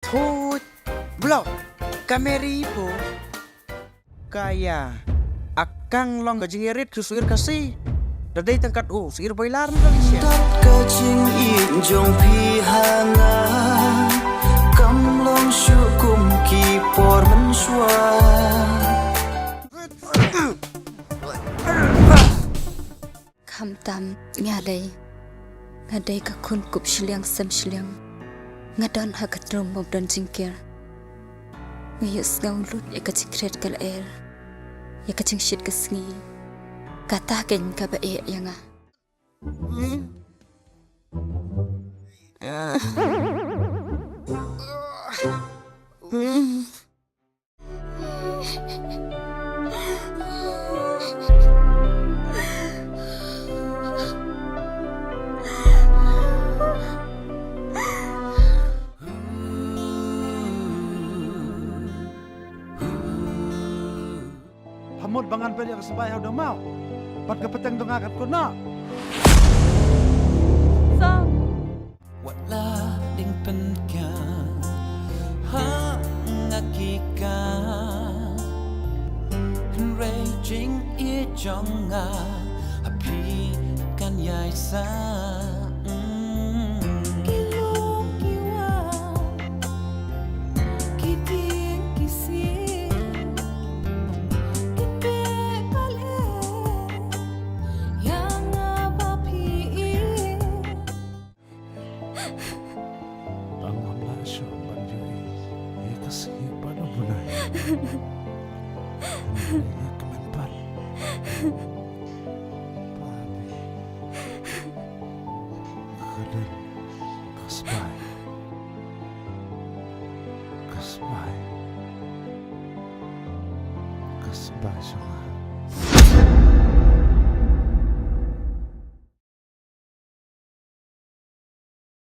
Hut, blok, kameri po. Kaya, akang long gajingirit kusuir kasih. Dadai tangkat suir bailar kali siya. Dat kajing injong pihanga, kamlong syukum kipor mensua. Kham tam ngadai ka kun kup shiliang sam shiliang ngadon ha katrum mob don jingkir ngayus ngaung lut ya ka cikret kal air ya ka cing shit ka sngi kata ken ka ba e yanga Hamod bangan pa niya kasabay daw mau. Pat kapateng dungakat ko na. Wala ding penka, hangakika, raging ijonga, api kan yai sa. Kasbay.